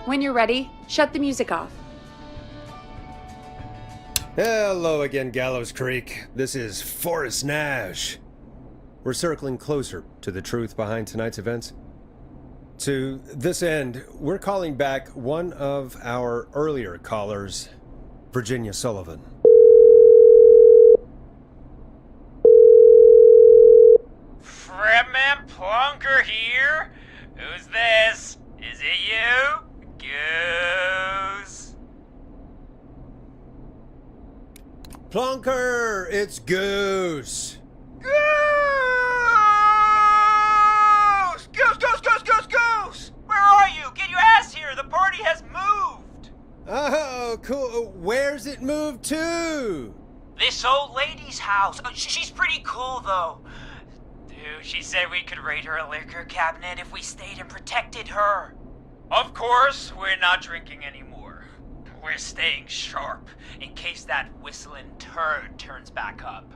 When you're ready, shut the music off. Hello again, Gallows Creek. This is Forrest Nash. We're circling closer to the truth behind tonight's events. To this end, we're calling back one of our earlier callers, Virginia Sullivan. Fredman Plunker here? Who's this? Is it you? Goose? Plunker, it's Goose. Goose! Goose! Where are you? Get your ass here! The party has moved! Oh, cool. Where's it moved to? This old lady's house. She's pretty cool, though. Dude, she said we could raid her liquor cabinet if we stayed and protected her. Of course, we're not drinking anymore. We're staying sharp in case that whistling turd turns back up.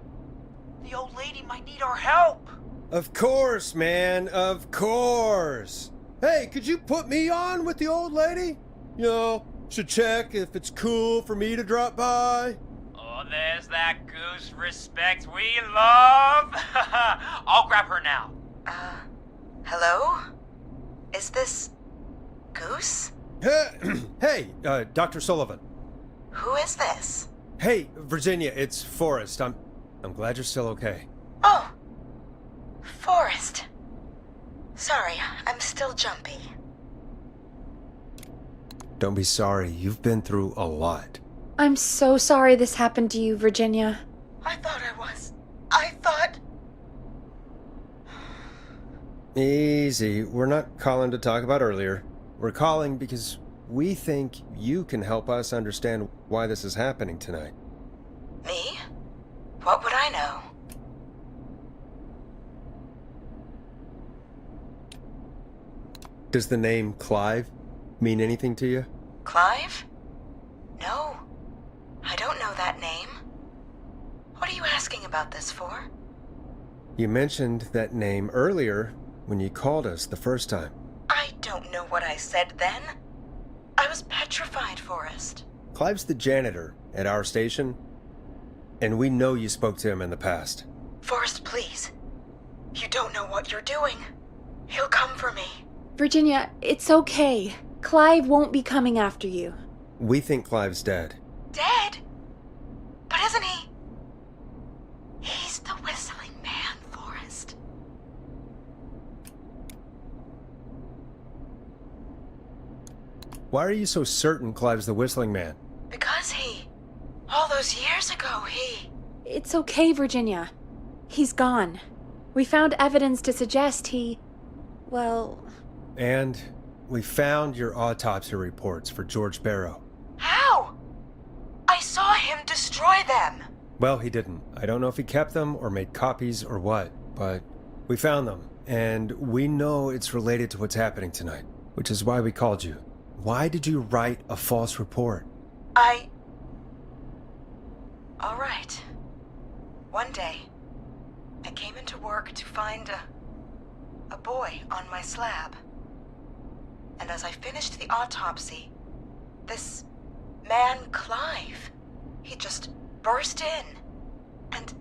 The old lady might need our help. Of course, man. Of course. Hey, could you put me on with the old lady? You know, should check if it's cool for me to drop by. Oh, there's that Goose respect we love. I'll grab her now. Hello? Is this Goose? Hey, Dr. Sullivan. Who is this? Hey, Virginia, it's Forrest. I'm glad you're still okay. Oh, Forrest. Sorry, I'm still jumpy. Don't be sorry. You've been through a lot. I'm so sorry this happened to you, Virginia. I thought. Easy. We're not calling to talk about earlier. We're calling because we think you can help us understand why this is happening tonight. Me? What would I know? Does the name Clive mean anything to you? Clive? No. I don't know that name. What are you asking about this for? You mentioned that name earlier when you called us the first time. I don't know what I said then. I was petrified, Forrest. Clive's the janitor at our station, and we know you spoke to him in the past. Forrest, please. You don't know what you're doing. He'll come for me. Virginia, it's okay. Clive won't be coming after you. We think Clive's dead. Dead? But isn't he? He's the whistling man, Forrest. Why are you so certain Clive's the whistling man? Because all those years ago, It's okay, Virginia. He's gone. We found evidence to suggest well... And we found your autopsy reports for George Barrow. How? I saw him destroy them. Well, he didn't. I don't know if he kept them or made copies or what, but we found them, and we know it's related to what's happening tonight, which is why we called you. Why did you write a false report? All right. One day, I came into work to find a boy on my slab. And as I finished the autopsy, this man, Clive, he just burst in. And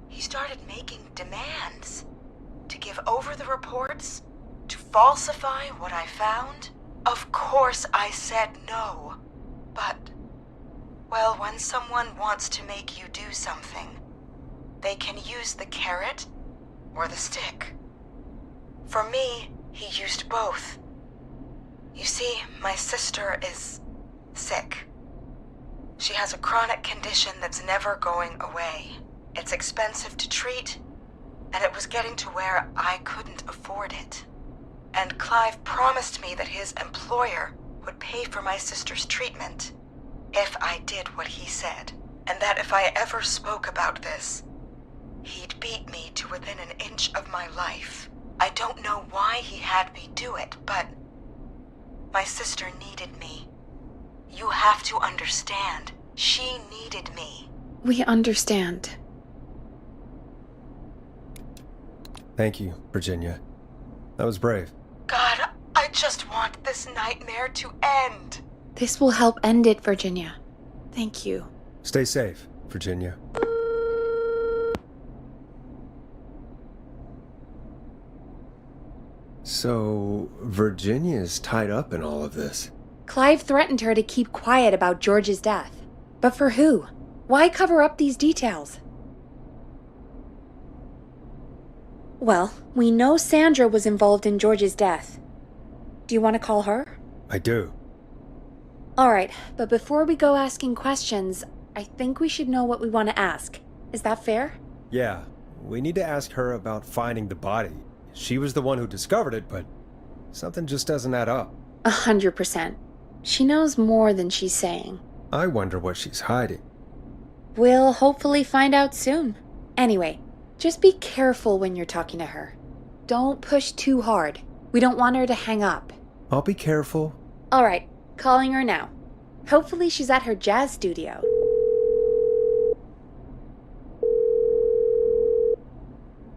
he started making demands to give over the reports, to falsify what I found. Of course I said no. But, well, when someone wants to make you do something, they can use the carrot or the stick. For me, he used both. You see, my sister is sick. She has a chronic condition that's never going away. It's expensive to treat, and it was getting to where I couldn't afford it. And Clive promised me that his employer would pay for my sister's treatment if I did what he said, and that if I ever spoke about this, he'd beat me to within an inch of my life. I don't know why he had me do it, but my sister needed me. You have to understand, she needed me. We understand. Thank you, Virginia. That was brave. God, I just want this nightmare to end. This will help end it, Virginia. Thank you. Stay safe, Virginia. So, Virginia's tied up in all of this. Clive threatened her to keep quiet about George's death. But for who? Why cover up these details? Well, we know Sandra was involved in George's death. Do you want to call her? I do. Alright, but before we go asking questions, I think we should know what we want to ask. Is that fair? Yeah, we need to ask her about finding the body. She was the one who discovered it, but something just doesn't add up. 100%. She knows more than she's saying. I wonder what she's hiding. We'll hopefully find out soon. Anyway, just be careful when you're talking to her. Don't push too hard. We don't want her to hang up. I'll be careful. Alright, calling her now. Hopefully she's at her jazz studio.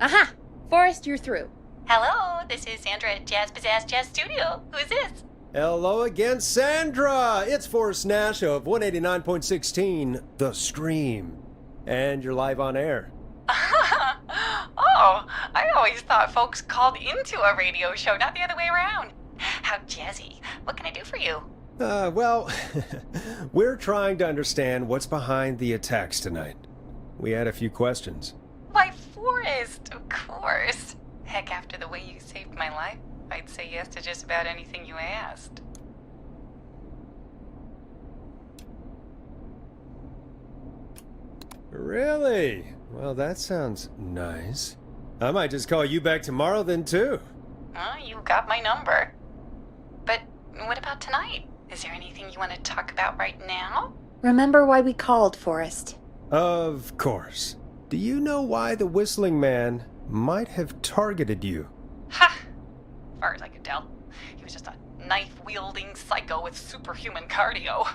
Aha! Forrest, you're through. Hello, this is Sandra at Jazz Pizzazz Jazz Studio. Who's this? Hello again, Sandra! It's Forrest Nash of 189.16, The Scream. And you're live on air. Oh, I always thought folks called into a radio show, not the other way around. How jazzy. What can I do for you? Well, we're trying to understand what's behind the attacks tonight. We had a few questions. Why, Forrest, of course. Heck, after the way you saved my life, I'd say yes to just about anything you asked. Really? Well, that sounds nice. I might just call you back tomorrow then, too. Oh, you got my number. But what about tonight? Is there anything you want to talk about right now? Remember why we called, Forrest. Of course. Do you know why the Whistling Man might have targeted you? Ha! As far as I could tell, he was just a knife-wielding psycho with superhuman cardio.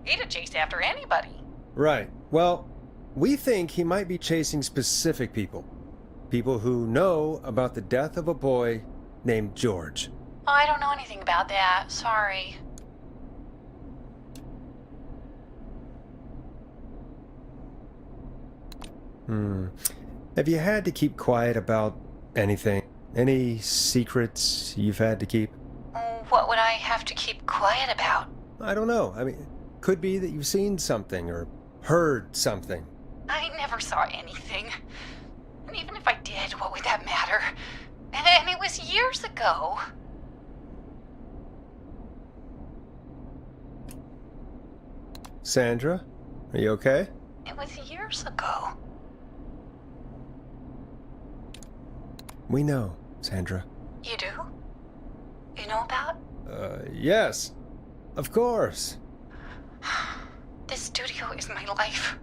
He'd have chased after anybody. Right. Well, we think he might be chasing specific people. People who know about the death of a boy named George. Oh, I don't know anything about that. Sorry. Have you had to keep quiet about anything? Any secrets you've had to keep? What would I have to keep quiet about? I don't know. I mean, could be that you've seen something or heard something. I never saw anything. And even if I did, what would that matter? And it was years ago. Sandra, are you okay? It was years ago. We know, Sandra. You do? You know about? Yes. Of course. This studio is my life.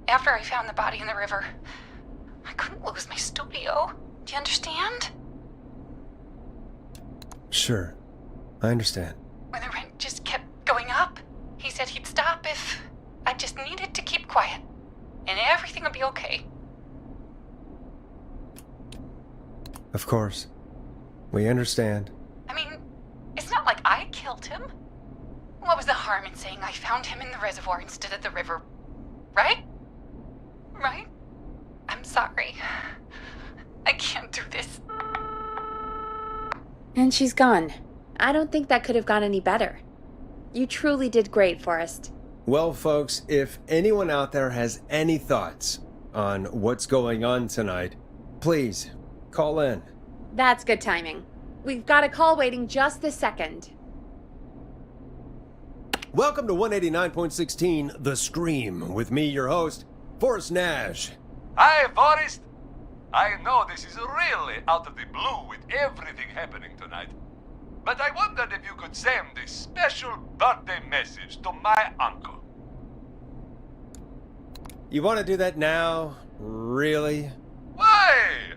After I found the body in the river, I couldn't lose my studio. Do you understand? Sure. I understand. When the rent just kept going up, he said he'd stop if I just needed to keep quiet. And everything would be okay. Of course. We understand. I mean, it's not like I killed him. What was the harm in saying I found him in the reservoir instead of the river? Right? Right? I'm sorry. I can't do this. And she's gone. I don't think that could have gone any better. You truly did great, Forrest. Well, folks, if anyone out there has any thoughts on what's going on tonight, please call in. That's good timing. We've got a call waiting just this second. Welcome to 189.16, The Scream, with me, your host, Forrest Nash. Hi, Forrest. I know this is really out of the blue with everything happening tonight, but I wondered if you could send a special birthday message to my uncle. You want to do that now? Really? Why?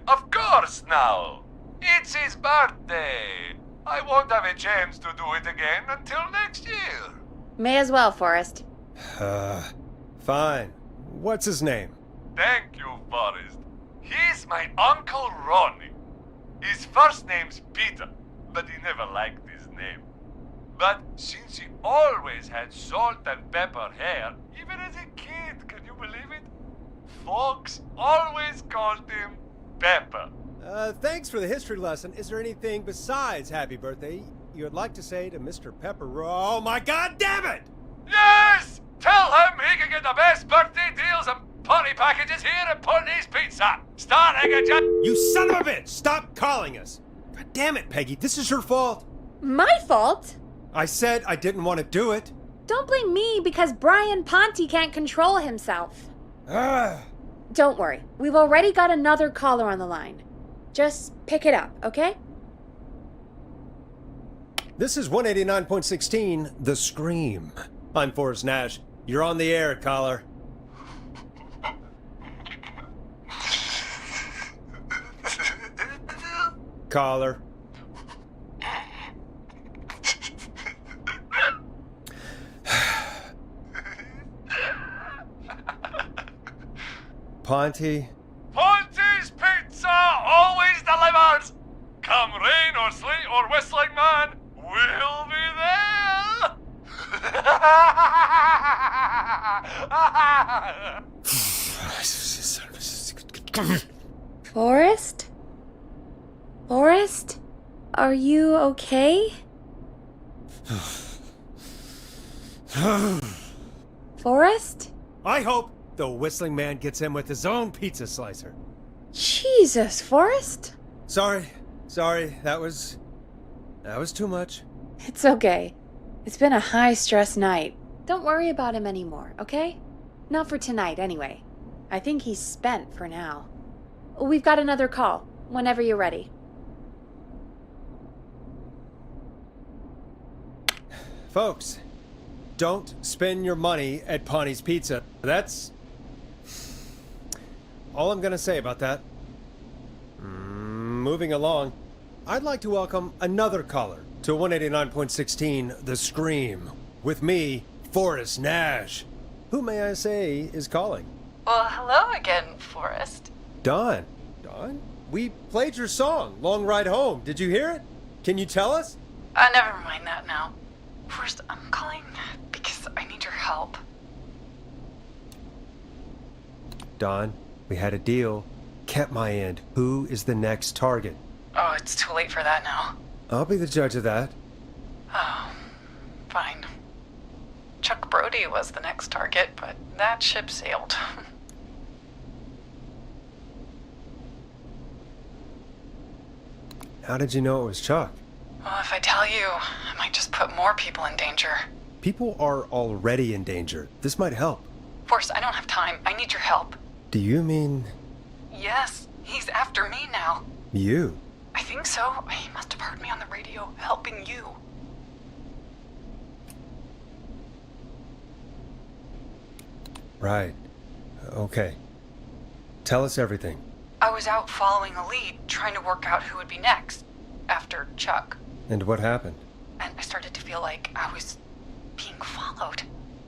Of course now. It's his birthday. I won't have a chance to do it again until next year. May as well, Forrest. Fine. What's his name? Thank you, Forrest. He's my Uncle Ronnie. His first name's Peter. but he never liked his name. But since he always had salt and pepper hair, even as a kid, can you believe it? Folks always called him Pepper. Thanks for the history lesson. Is there anything besides happy birthday you would like to say to Mr. Pepper? Oh my god damn it! Yes! Tell him he can get the best birthday deals and party packages here at Putney's Pizza, starting at just... You son of a bitch! Stop calling us! God damn it, Peggy, this is your fault! My fault? I said I didn't want to do it. Don't blame me because Brian Ponte can't control himself. Ah. Don't worry, we've already got another caller on the line. Just pick it up, okay? This is 189.16, The Scream. I'm Forrest Nash. You're on the air, caller. Caller. Ponte? Ponte's Pizza always delivers! Come rain or sleet or whistling man, we'll be there! Forrest? Forrest? Are you okay? Forrest? I hope the whistling man gets in with his own pizza slicer. Jesus, Forrest? Sorry, that was too much. It's okay. It's been a high-stress night. Don't worry about him anymore, okay? Not for tonight, anyway. I think he's spent for now. We've got another call, whenever you're ready. Folks, don't spend your money at Ponte's Pizza. That's all I'm gonna say about that. Moving along, I'd like to welcome another caller to 189.16 The Scream. With me, Forrest Nash. Who may I say is calling? Well, hello again, Forrest. Dawn. Dawn? We played your song, Long Ride Home. Did you hear it? Can you tell us? Never mind that now. First, I'm calling because I need your help. Dawn, we had a deal. Kept my end. Who is the next target? Oh, it's too late for that now. I'll be the judge of that. Oh, fine. Chuck Brody was the next target, but that ship sailed. How did you know it was Chuck? Well, if I tell you, I might just put more people in danger. People are already in danger. This might help. Forrest, I don't have time. I need your help. Do you mean Yes, he's after me now. you? I think so. He must have heard me on the radio helping you. Right. Okay. Tell us everything. I was out following a lead, trying to work out who would be next, after Chuck. And what happened? And I started to feel like I was being followed.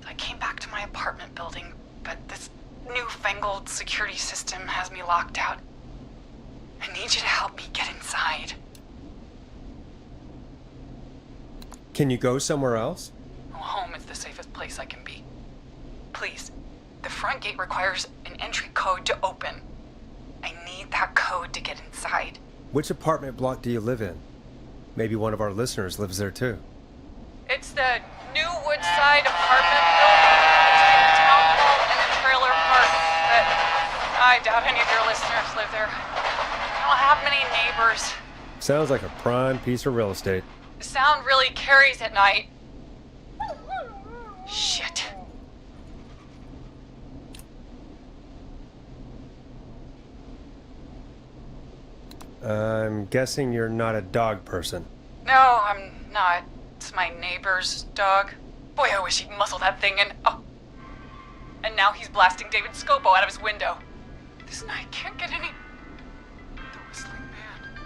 I came back to my apartment building, but this newfangled security system has me locked out. I need you to help me get inside. Can you go somewhere else? Well, home is the safest place I can be. Please, the front gate requires an entry code to open. I need that code to get inside. Which apartment block do you live in? Maybe one of our listeners lives there too. It's the New Woodside apartment building between the town hall and the trailer park, but I doubt any of your listeners live there. I don't have many neighbors. Sounds like a prime piece of real estate. The sound really carries at night. Shit. I'm guessing you're not a dog person. No, I'm not. It's my neighbor's dog. Boy, I wish he'd muzzle that thing and... Oh. And now he's blasting David Scopo out of his window. This night can't get any... The whistling man.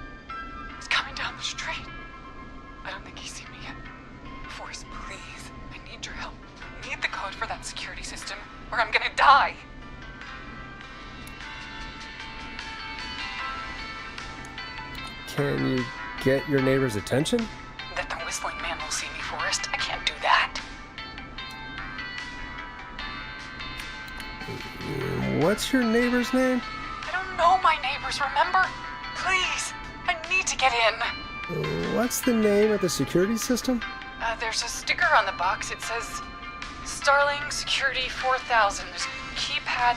He's coming down the street. I don't think he's seen me yet. Forrest, please. I need your help. I need the code for that security system, or I'm gonna die. Can you get your neighbor's attention? That the whistling man will see me, Forrest. I can't do that. What's your neighbor's name? I don't know my neighbors, remember? Please, I need to get in. What's the name of the security system? There's a sticker on the box. It says Starling Security 4000. There's a keypad,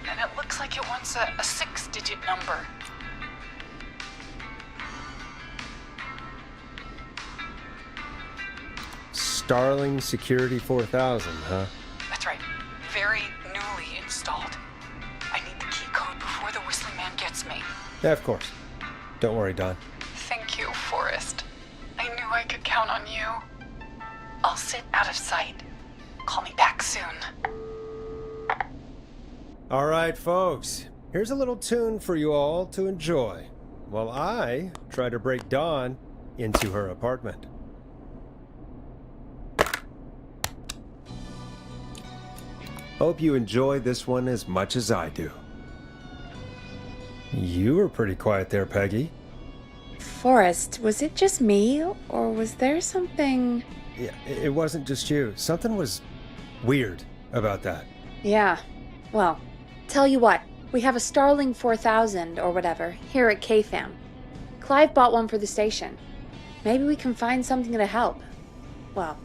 and it looks like it wants a 6-digit number. Starling Security 4000, huh? That's right. Very newly installed. I need the key code before the whistling man gets me. Yeah, of course. Don't worry, Don. Thank you, Forrest. I knew I could count on you. I'll sit out of sight. Call me back soon. All right, folks. Here's a little tune for you all to enjoy while I try to break Dawn into her apartment. Hope you enjoy this one as much as I do. You were pretty quiet there, Peggy. Forrest, was it just me, or was there something... Yeah, it wasn't just you. Something was weird about that. Yeah. Well, tell you what. We have a Starling 4000, or whatever, here at KFAM. Clive bought one for the station. Maybe we can find something to help. Well,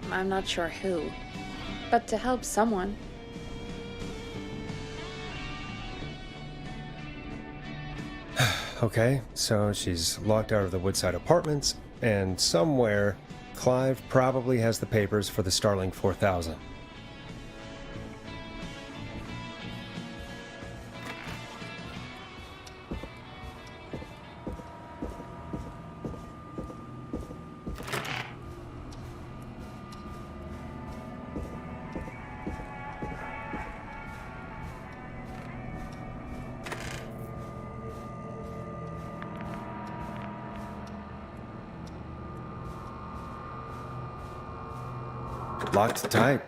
I'm not sure who. But to help someone. Okay, so she's locked out of the Woodside Apartments, and somewhere, Clive probably has the papers for the Starling 4000. Locked tight.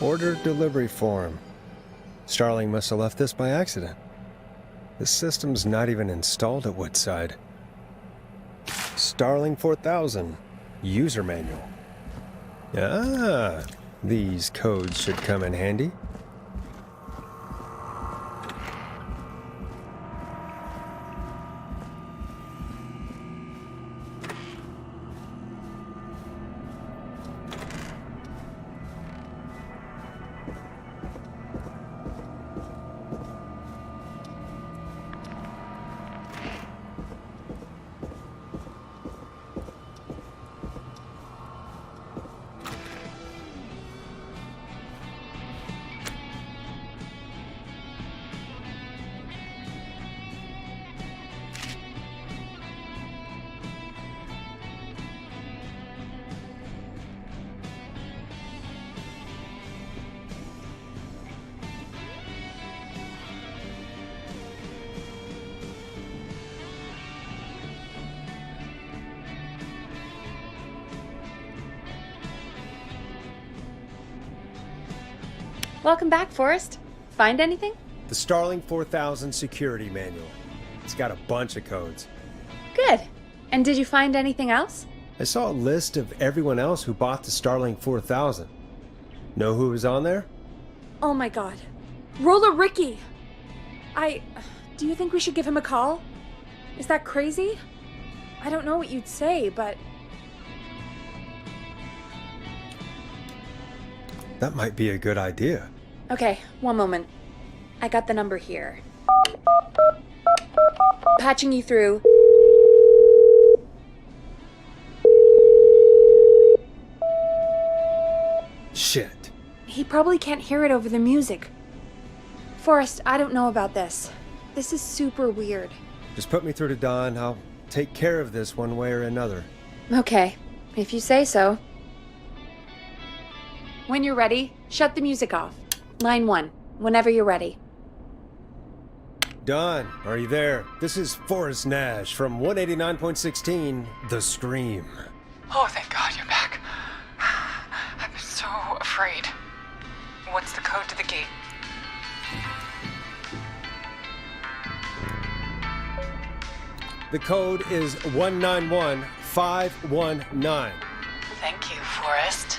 Order delivery form. Starling must have left this by accident. The system's not even installed at Woodside. Starling 4000. User manual. Ah, these codes should come in handy. Welcome back, Forrest. Find anything? The Starling 4000 security manual. It's got a bunch of codes. Good. And did you find anything else? I saw a list of everyone else who bought the Starling 4000. Know who was on there? Oh my god. Roller Ricky! Do you think we should give him a call? Is that crazy? I don't know what you'd say, but... That might be a good idea. Okay, one moment. I got the number here. Patching you through. Shit. He probably can't hear it over the music. Forrest, I don't know about this. This is super weird. Just put me through to Dawn. I'll take care of this one way or another. Okay, if you say so. When you're ready, shut the music off. Line 1, whenever you're ready. Don, are you there? This is Forrest Nash from 189.16, The Scream. Oh, thank God you're back. I'm so afraid. What's the code to the gate? The code is 191519. Thank you, Forrest.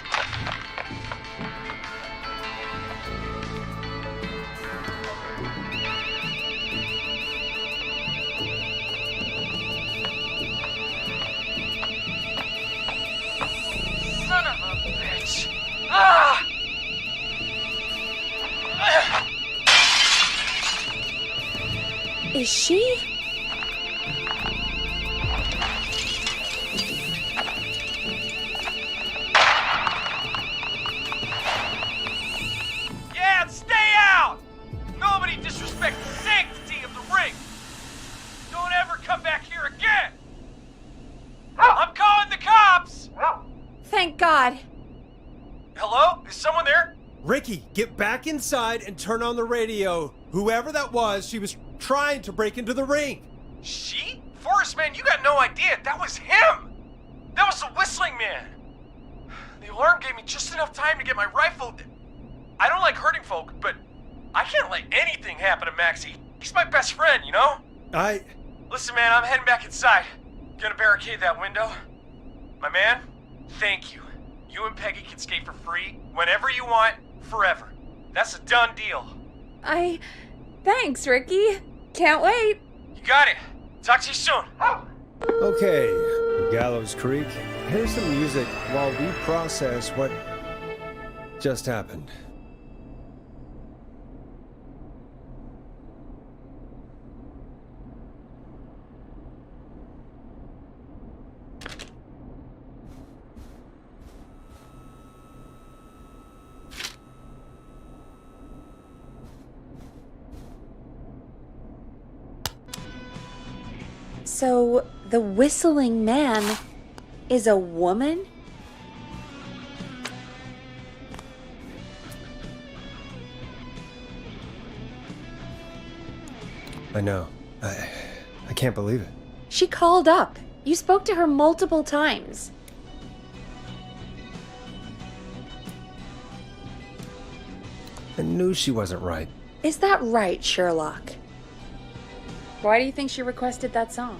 Son of a bitch. Ah! Is she? Yeah, stay out! Nobody disrespect the sanctity of the ring! Don't ever come back here again! I'm calling the cops! Thank God. Hello? Is someone there? Ricky, get back inside and turn on the radio. Whoever that was, she was trying to break into the ring. She? Forrest, man, you got no idea. That was him! That was the whistling man! The alarm gave me just enough time to get my rifle. I don't like hurting folk, but I can't let anything happen to Maxie. He's my best friend, you know? Listen, man, I'm heading back inside. Gonna barricade that window. My man, thank you. You and Peggy can skate for free whenever you want, forever. That's a done deal. Thanks, Ricky. Can't wait. You got it. Talk to you soon. Okay, Gallows Creek, here's some music while we process what just happened. So, the whistling man is a woman? I know. I can't believe it. She called up. You spoke to her multiple times. I knew she wasn't right. Is that right, Sherlock? Why do you think she requested that song?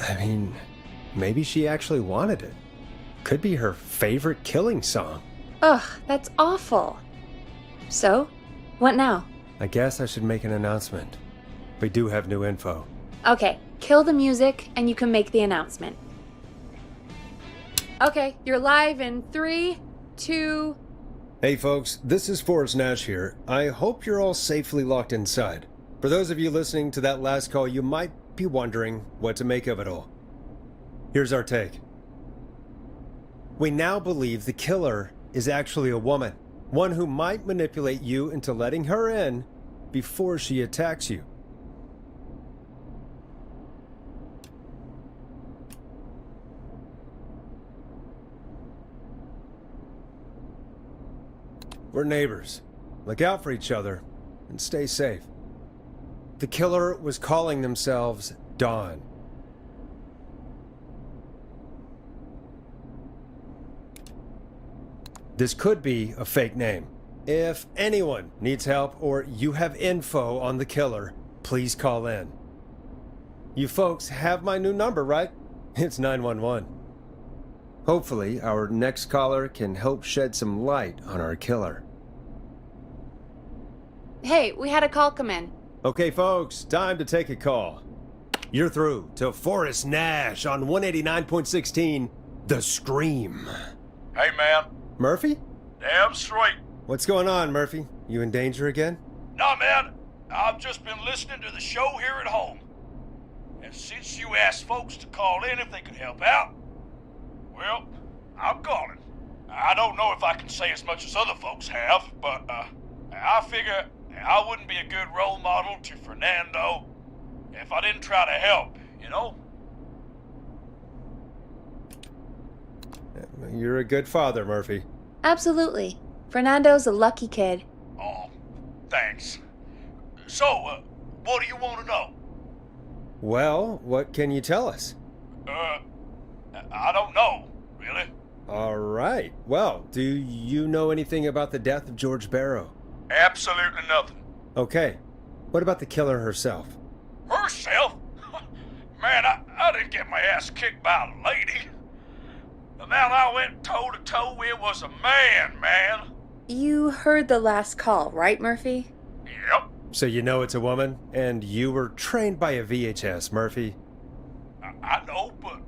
I mean, maybe she actually wanted it. Could be her favorite killing song. Ugh, that's awful. So, what now? I guess I should make an announcement. We do have new info. Okay, kill the music and you can make the announcement. Okay, you're live in 3, 2... Hey folks, this is Forrest Nash here. I hope you're all safely locked inside. For those of you listening to that last call, you might be wondering what to make of it all. Here's our take. We now believe the killer is actually a woman. One who might manipulate you into letting her in before she attacks you. We're neighbors. Look out for each other and stay safe. The killer was calling themselves Dawn. This could be a fake name. If anyone needs help or you have info on the killer, please call in. You folks have my new number, right? It's 911. Hopefully, our next caller can help shed some light on our killer. Hey, we had a call come in. Okay, folks, time to take a call. You're through to Forrest Nash on 189.16, The Scream. Hey, man. Murphy? Damn straight. What's going on, Murphy? You in danger again? Nah, man. I've just been listening to the show here at home. And since you asked folks to call in if they could help out, well, I'm calling. I don't know if I can say as much as other folks have, but I figure I wouldn't be a good role model to Fernando if I didn't try to help, you know? You're a good father, Murphy. Absolutely. Fernando's a lucky kid. Oh, thanks. So, what do you want to know? Well, what can you tell us? I don't know, really. All right. Well, do you know anything about the death of George Barrow? Absolutely nothing. Okay. What about the killer herself? Herself? Man, I didn't get my ass kicked by a lady. The man I went toe-to-toe with was a man. You heard the last call, right, Murphy? Yep. So you know it's a woman, and you were trained by a VHS, Murphy. I know, but...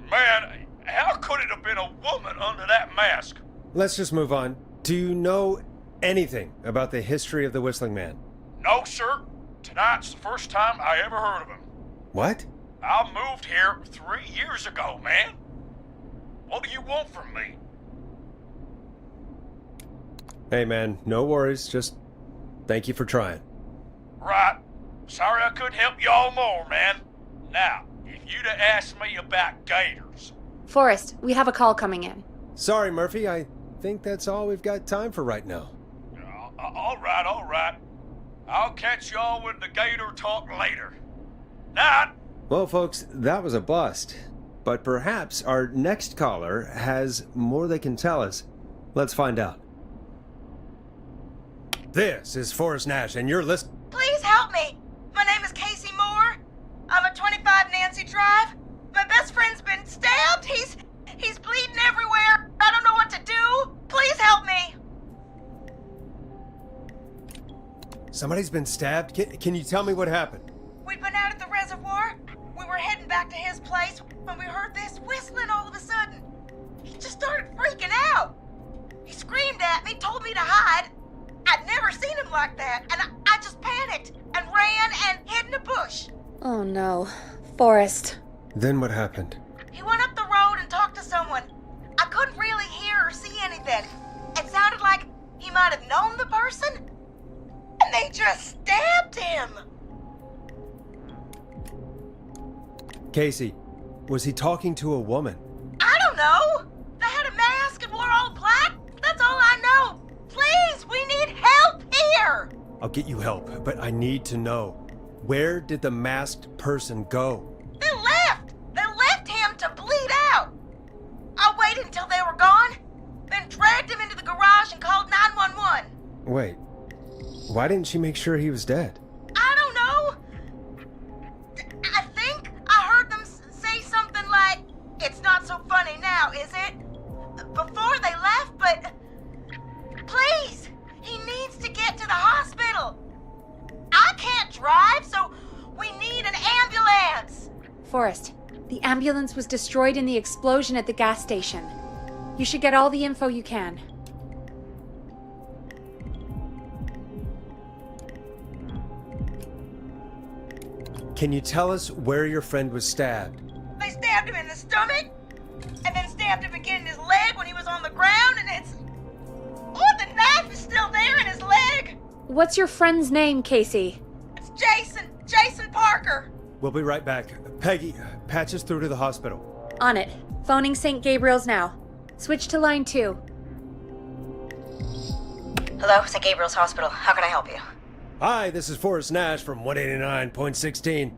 Man, how could it have been a woman under that mask? Let's just move on. Do you know anything about the history of the Whistling Man? No, sir. Tonight's the first time I ever heard of him. What? I moved here 3 years ago, man. What do you want from me? Hey, man, no worries. Just thank you for trying. Right. Sorry I couldn't help y'all more, man. Now, if you'd have asked me about gators... Forrest, we have a call coming in. Sorry, Murphy. I think that's all we've got time for right now. All right. I'll catch y'all with the gator talk later. Night. Well, folks, that was a bust. But perhaps our next caller has more they can tell us. Let's find out. This is Forrest Nash, and you're listening. Please help me. My name is Casey Moore. I'm at 25 Nancy Drive. My best friend's been stabbed. He's bleeding everywhere. I don't know what to do. Please help me. Somebody's been stabbed? Can you tell me what happened? We'd been out at the reservoir. We were heading back to his place when we heard this whistling all of a sudden. He just started freaking out. He screamed at me, told me to hide. I'd never seen him like that, and I just panicked and ran and hid in a bush. Oh no. Forrest. Then what happened? He went up the road and talked to someone. I couldn't really hear or see anything. It sounded like he might have known the person, and they just stabbed him. Casey, was he talking to a woman? I don't know. They had a mask and wore all black. That's all I know. Please, we need help here. I'll get you help, but I need to know. Where did the masked person go? They left. They left him to bleed out. I waited until they were gone, then dragged him into the garage and called 911. Wait, why didn't she make sure he was dead? I don't know. I think I heard them say something like, "It's not so funny now, is it?" before they left, but please, he needs to get to the hospital. I can't drive, so we need an ambulance. Forrest, the ambulance was destroyed in the explosion at the gas station. You should get all the info you can. Can you tell us where your friend was stabbed? They stabbed him in the stomach, and then stabbed him again in his leg when he was on the ground, and it's... Oh, the knife is still there in his leg! What's your friend's name, Casey? It's Jason Parker. We'll be right back. Peggy, patch us through to the hospital. On it. Phoning St. Gabriel's now. Switch to line 2. Hello, St. Gabriel's Hospital. How can I help you? Hi, this is Forrest Nash from 189.16.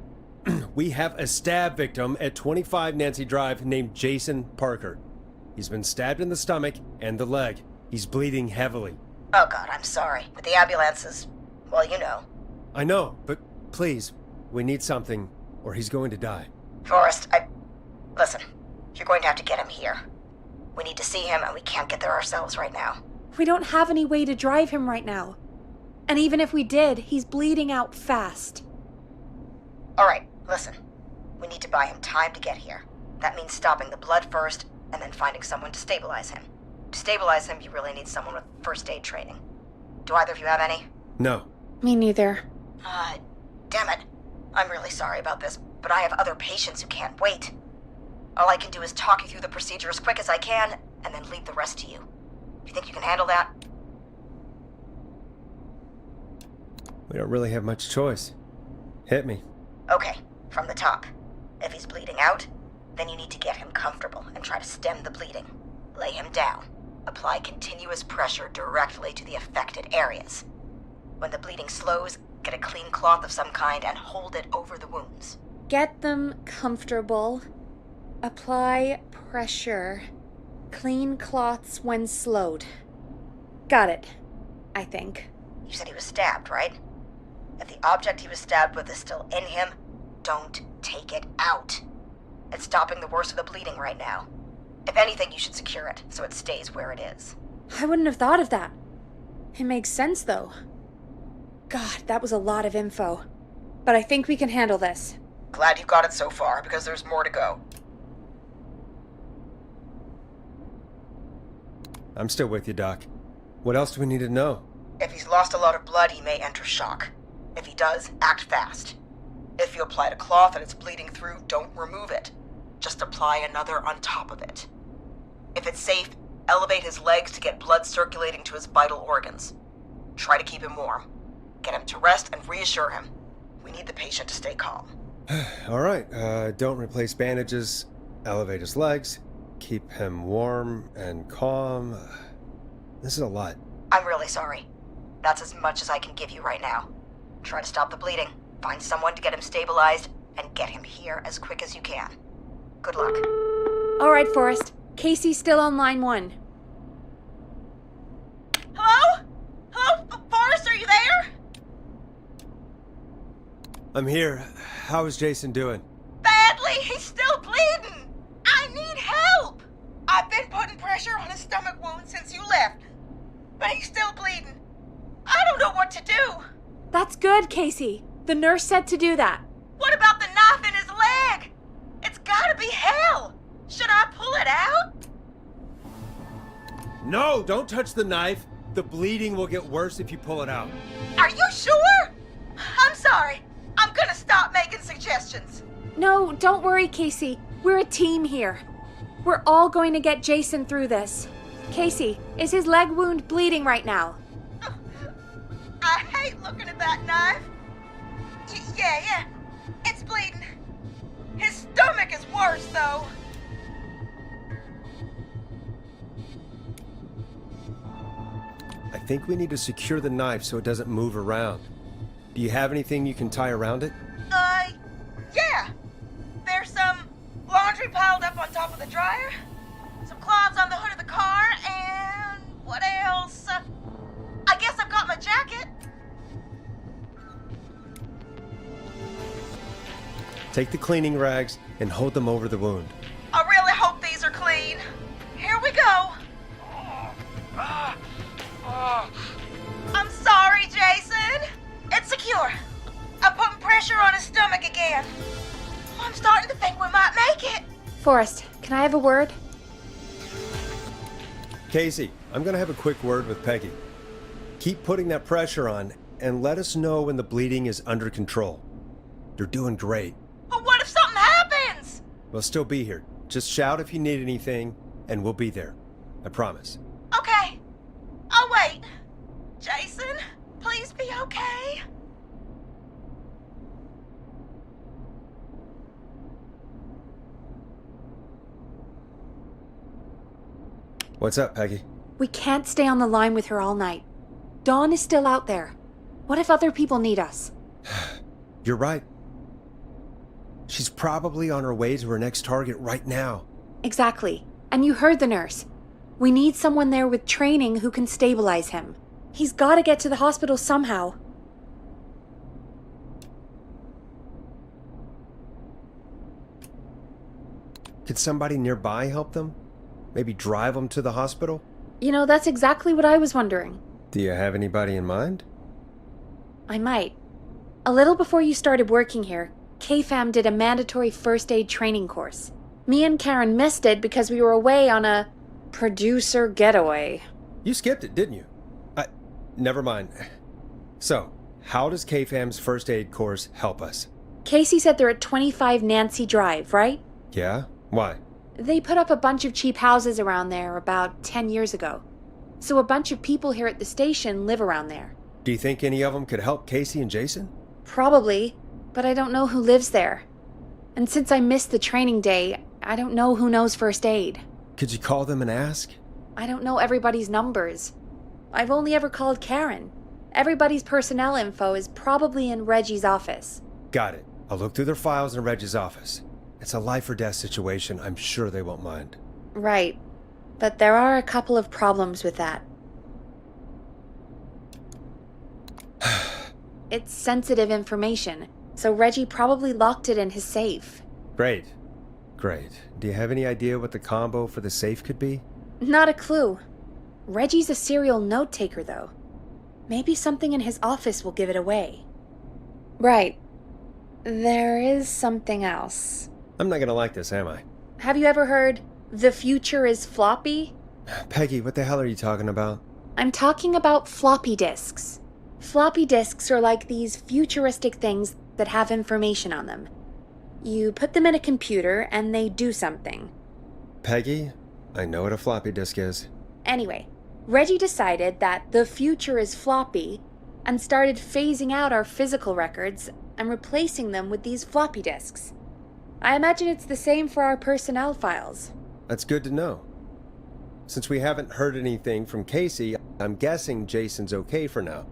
We have a stab victim at 25 Nancy Drive named Jason Parker. He's been stabbed in the stomach and the leg. He's bleeding heavily. Oh God, I'm sorry. With the ambulances, well, you know. I know, but please, we need something, or he's going to die. Forrest, Listen, you're going to have to get him here. We need to see him, and we can't get there ourselves right now. We don't have any way to drive him right now. And even if we did, he's bleeding out fast. All right, listen. We need to buy him time to get here. That means stopping the blood first, and then finding someone to stabilize him. To stabilize him, you really need someone with first aid training. Do either of you have any? No. Me neither. Damn it. I'm really sorry about this, but I have other patients who can't wait. All I can do is talk you through the procedure as quick as I can, and then leave the rest to you. You think you can handle that? We don't really have much choice. Hit me. Okay, from the top. If he's bleeding out, then you need to get him comfortable and try to stem the bleeding. Lay him down. Apply continuous pressure directly to the affected areas. When the bleeding slows, get a clean cloth of some kind and hold it over the wounds. Get them comfortable. Apply pressure. Clean cloths when slowed. Got it, I think. You said he was stabbed, right? If the object he was stabbed with is still in him, don't take it out. It's stopping the worst of the bleeding right now. If anything, you should secure it so it stays where it is. I wouldn't have thought of that. It makes sense, though. God, that was a lot of info. But I think we can handle this. Glad you got it so far, because there's more to go. I'm still with you, Doc. What else do we need to know? If he's lost a lot of blood, he may enter shock. If he does, act fast. If you applied a cloth and it's bleeding through, don't remove it. Just apply another on top of it. If it's safe, elevate his legs to get blood circulating to his vital organs. Try to keep him warm. Get him to rest and reassure him. We need the patient to stay calm. All right, don't replace bandages. Elevate his legs. Keep him warm and calm. This is a lot. I'm really sorry. That's as much as I can give you right now. Try to stop the bleeding. Find someone to get him stabilized and get him here as quick as you can. Good luck. All right, Forrest. Casey's still on line 1. Hello? Hello? Forrest, are you there? I'm here. How is Jason doing? Badly. He's still bleeding. I need help. I've been putting pressure on his stomach wound since you left, but he's still bleeding. I don't know what to do. That's good, Casey. The nurse said to do that. What about the knife in his leg? It's gotta be hell. Should I pull it out? No, don't touch the knife. The bleeding will get worse if you pull it out. Are you sure? I'm sorry. I'm gonna stop making suggestions. No, don't worry, Casey. We're a team here. We're all going to get Jason through this. Casey, is his leg wound bleeding right now? I hate looking at that knife. Yeah. It's bleeding. His stomach is worse, though. I think we need to secure the knife so it doesn't move around. Do you have anything you can tie around it? Yeah. There's some laundry piled up on top of the dryer, some cloths on the hood of the car, and what else? I guess I've got my jacket. Take the cleaning rags and hold them over the wound. I really hope these are clean. Here we go. I'm sorry, Jason. It's secure. I'm putting pressure on his stomach again. I'm starting to think we might make it. Forrest, can I have a word? Casey, I'm going to have a quick word with Peggy. Keep putting that pressure on and let us know when the bleeding is under control. You're doing great. But what if something happens? We'll still be here. Just shout if you need anything, and we'll be there. I promise. Okay. I'll wait. Jason, please be okay. What's up, Peggy? We can't stay on the line with her all night. Dawn is still out there. What if other people need us? You're right. She's probably on her way to her next target right now. Exactly. And you heard the nurse. We need someone there with training who can stabilize him. He's got to get to the hospital somehow. Could somebody nearby help them? Maybe drive them to the hospital? You know, that's exactly what I was wondering. Do you have anybody in mind? I might. A little before you started working here, KFAM did a mandatory first aid training course. Me and Karen missed it because we were away on a producer getaway. You skipped it, didn't you? Never mind. So, how does KFAM's first aid course help us? Casey said they're at 25 Nancy Drive, right? Yeah? Why? They put up a bunch of cheap houses around there about 10 years ago. So a bunch of people here at the station live around there. Do you think any of them could help Casey and Jason? Probably, but I don't know who lives there. And since I missed the training day, I don't know who knows first aid. Could you call them and ask? I don't know everybody's numbers. I've only ever called Karen. Everybody's personnel info is probably in Reggie's office. Got it. I'll look through their files in Reggie's office. It's a life or death situation. I'm sure they won't mind. Right. But there are a couple of problems with that. It's sensitive information, so Reggie probably locked it in his safe. Great. Do you have any idea what the combo for the safe could be? Not a clue. Reggie's a serial note-taker, though. Maybe something in his office will give it away. Right. There is something else. I'm not gonna like this, am I? Have you ever heard, "The future is floppy"? Peggy, what the hell are you talking about? I'm talking about floppy disks. Floppy disks are like these futuristic things that have information on them. You put them in a computer and they do something. Peggy, I know what a floppy disk is. Anyway, Reggie decided that the future is floppy and started phasing out our physical records and replacing them with these floppy disks. I imagine it's the same for our personnel files. That's good to know. Since we haven't heard anything from Casey, I'm guessing Jason's okay for now.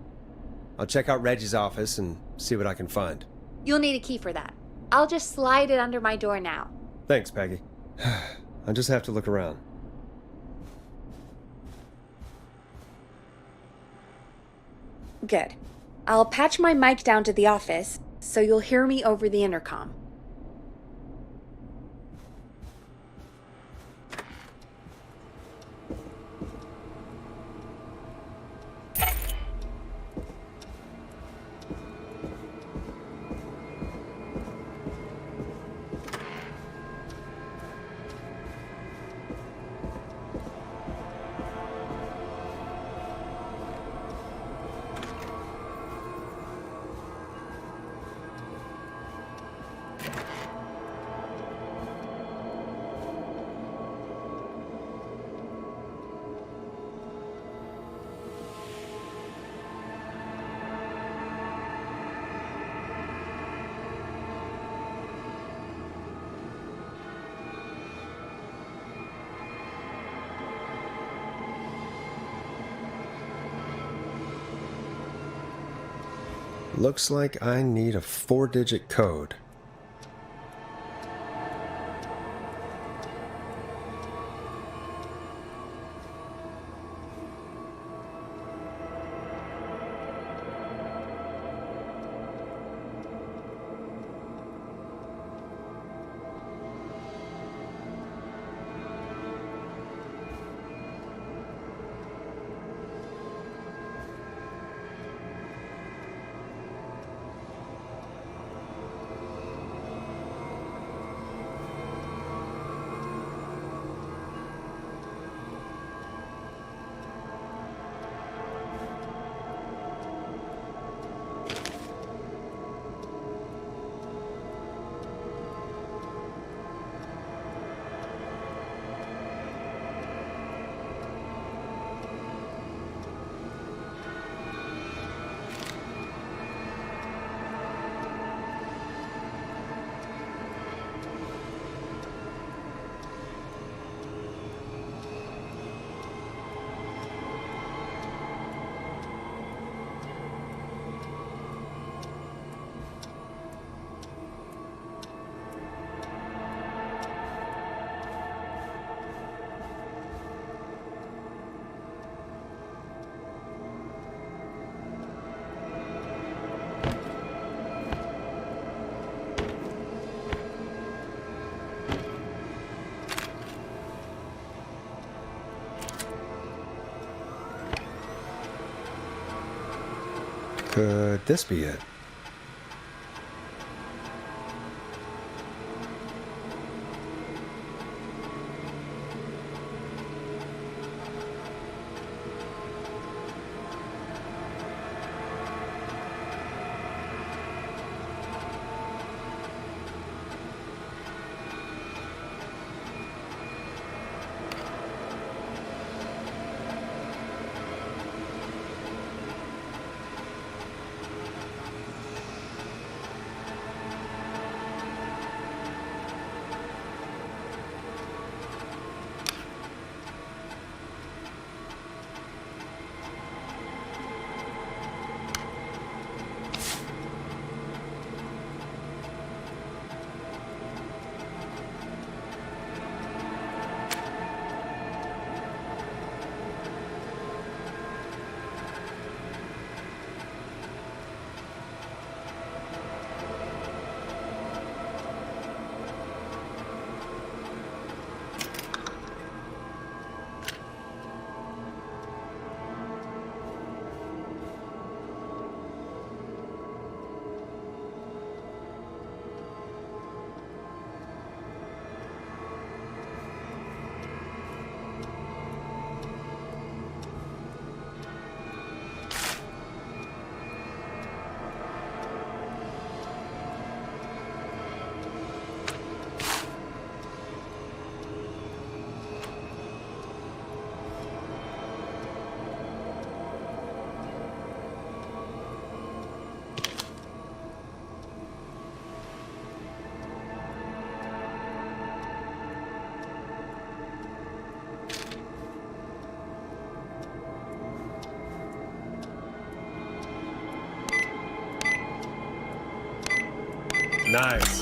I'll check out Reggie's office and see what I can find. You'll need a key for that. I'll just slide it under my door now. Thanks, Peggy. I'll just have to look around. Good. I'll patch my mic down to the office, so you'll hear me over the intercom. Looks like I need a 4-digit code. Could this be it? Nice.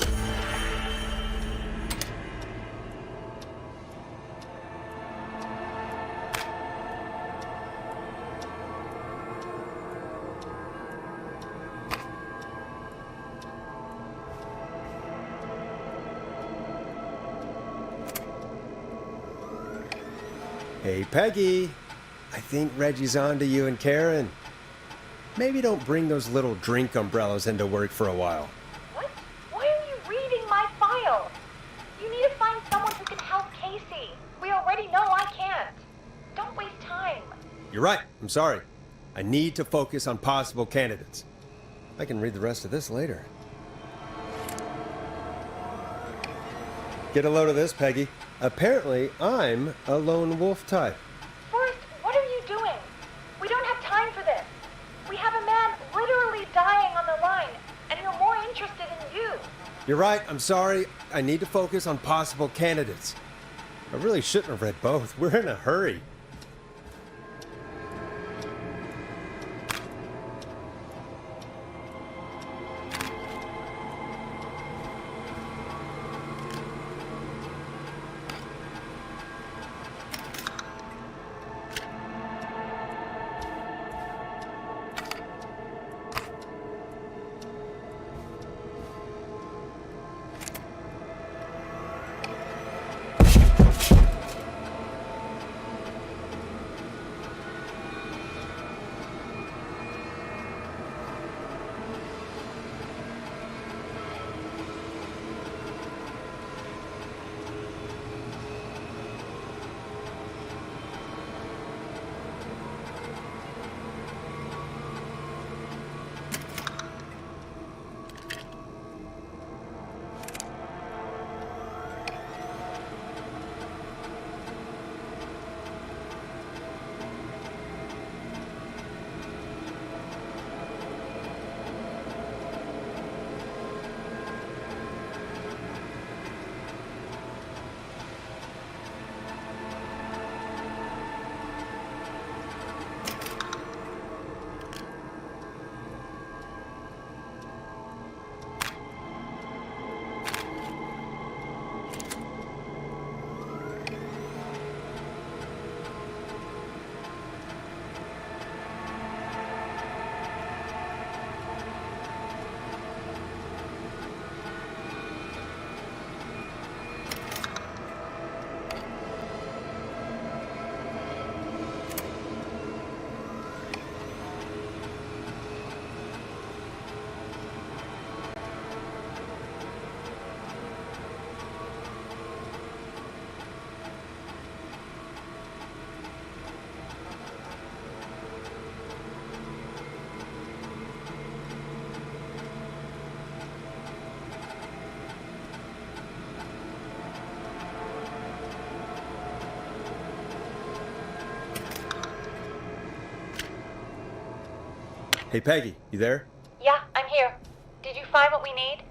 Hey, Peggy. I think Reggie's on to you and Karen. Maybe don't bring those little drink umbrellas into work for a while. What? Why are you reading my file? You need to find someone who can help Casey. We already know I can't. Don't waste time. You're right. I'm sorry. I need to focus on possible candidates. I can read the rest of this later. Get a load of this, Peggy. Apparently, I'm a lone wolf type. Forrest, what are you doing? We don't have time for this. We have a man literally dying on the line, and you're more interested in you. You're right. I'm sorry. I need to focus on possible candidates. I really shouldn't have read both. We're in a hurry. Hey, Peggy, you there? Yeah, I'm here. Did you find what we need?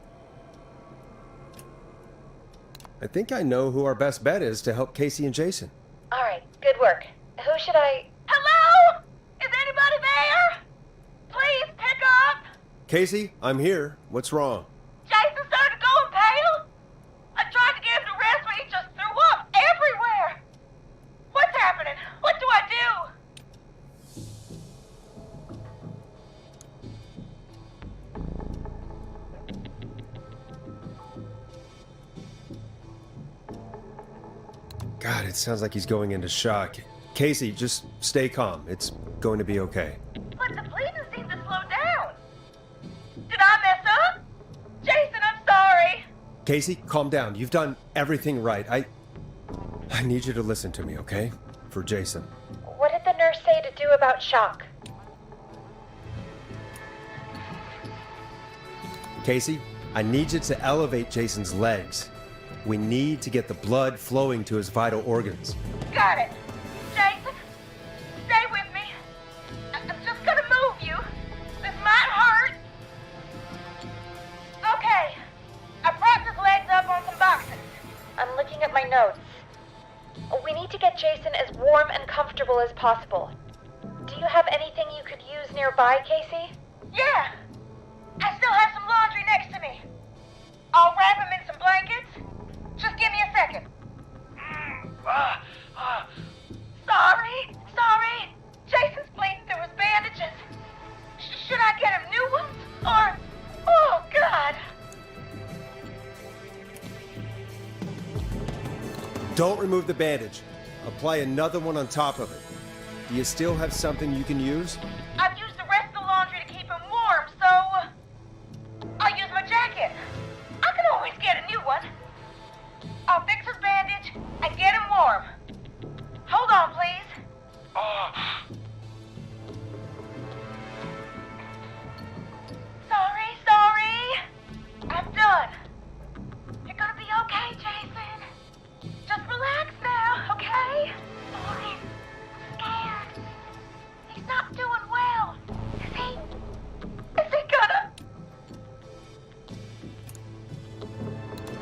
I think I know who our best bet is to help Casey and Jason. All right, good work. Who should I... Hello? Is anybody there? Please pick up. Casey, I'm here. What's wrong? Jason started going pale. I tried to get him to rest, but he just threw up everywhere. What's happening? What do I do? God, it sounds like he's going into shock. Casey, just stay calm. It's going to be okay. But the bleeding seemed to slow down. Did I mess up? Jason, I'm sorry. Casey, calm down. You've done everything right. I need you to listen to me, okay? For Jason. What did the nurse say to do about shock? Casey, I need you to elevate Jason's legs. We need to get the blood flowing to his vital organs. Got it. Jason, stay with me. I'm just gonna move you. This might hurt. Okay. I propped his legs up on some boxes. I'm looking at my notes. We need to get Jason as warm and comfortable as possible. Do you have anything you could use nearby, Casey? Yeah. I still have some laundry next to me. I'll wrap him in some blankets. Just give me a second. Sorry. Jason's bleeding through his bandages. Should I get him new ones? Or... Oh, God. Don't remove the bandage. Apply another one on top of it. Do you still have something you can use? I've used the rest of the laundry to keep him warm, so... I'll use my jacket. I can always get a new one. I'll fix his bandage and get him warm. Hold on, please. Sorry. I'm done. You're gonna be okay, Jason. Just relax now, okay? Boy, I'm scared. He's not doing well. Is he gonna...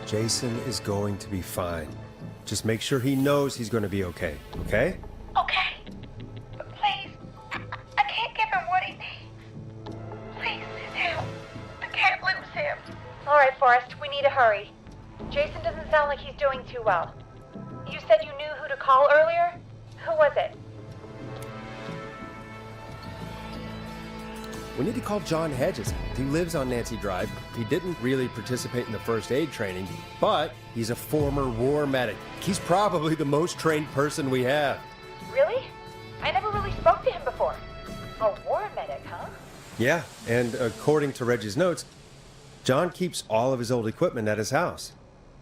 Jason is going to be fine. Just make sure he knows he's going to be okay, okay? Okay. But please, I can't give him what he needs. Please, help. I can't lose him. All right, Forrest, we need to hurry. Jason doesn't sound like he's doing too well. You said you knew who to call earlier? Who was it? We need to call John Hedges. He lives on Nancy Drive. He didn't really participate in the first aid training, but he's a former war medic. He's probably the most trained person we have. Really? I never really spoke to him before. A war medic, huh? Yeah, and according to Reggie's notes, John keeps all of his old equipment at his house.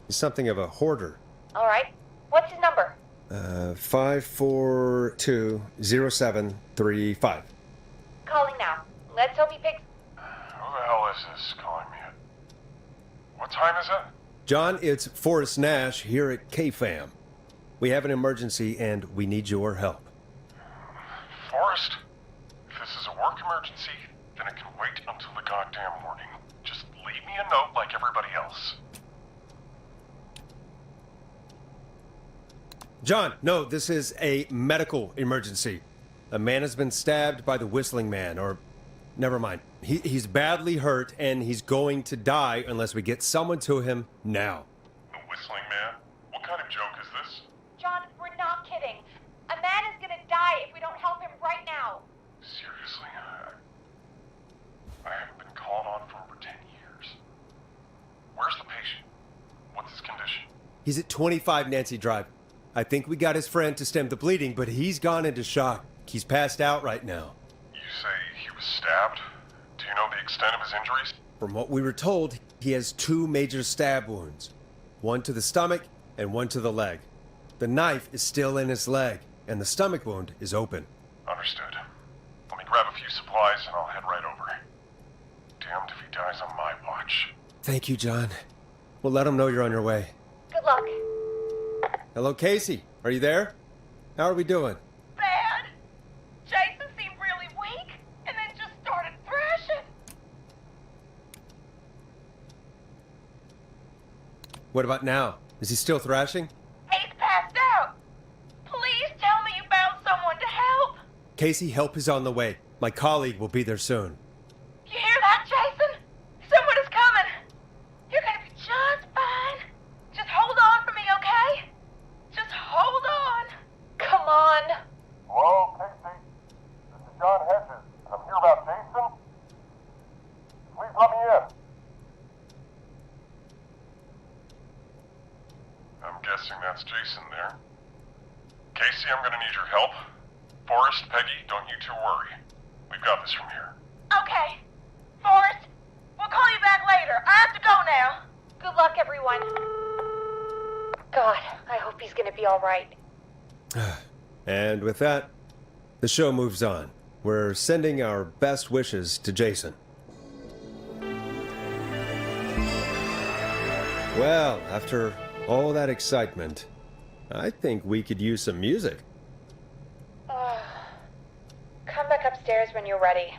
He's something of a hoarder. All right. What's his number? 5420735. Calling now. Let's hope he picks... Who the hell is this calling me? What time is it? John, it's Forrest Nash here at KFAM. We have an emergency and we need your help. Forrest? If this is a work emergency, then it can wait until the goddamn morning. Just leave me a note like everybody else. John, no, this is a medical emergency. A man has been stabbed by the Whistling Man, or... Never mind. He's badly hurt, and he's going to die unless we get someone to him now. The Whistling Man? What kind of joke is this? John, we're not kidding. A man is gonna die if we don't help him right now. Seriously? I haven't been called on for over 10 years. Where's the patient? What's his condition? He's at 25 Nancy Drive. I think we got his friend to stem the bleeding, but he's gone into shock. He's passed out right now. You say he was stabbed? Do you know the extent of his injuries? From what we were told, he has 2 major stab wounds. One to the stomach and one to the leg. The knife is still in his leg, and the stomach wound is open. Understood. Let me grab a few supplies and I'll head right over. Damned if he dies on my watch. Thank you, John. We'll let him know you're on your way. Good luck. Hello, Casey. Are you there? How are we doing? Bad. Jason seemed really weak and then just started thrashing. What about now? Is he still thrashing? He's passed out. Please tell me you found someone to help. Casey, help is on the way. My colleague will be there soon. You hear that, Jason? Someone is coming. You're gonna be just fine. Just hold on for me, okay? Just hold on. Come on. Hello, Casey. This is John Hedges. I'm here about Jason. Please let me in. I'm guessing that's Jason there. Casey, I'm gonna need your help. Forrest, Peggy, don't you two worry. We've got this from here. Okay. Forrest, we'll call you back later. I have to go now. Good luck, everyone. God, I hope he's gonna be all right. And with that, the show moves on. We're sending our best wishes to Jason. Well, after all that excitement, I think we could use some music. Come back upstairs when you're ready.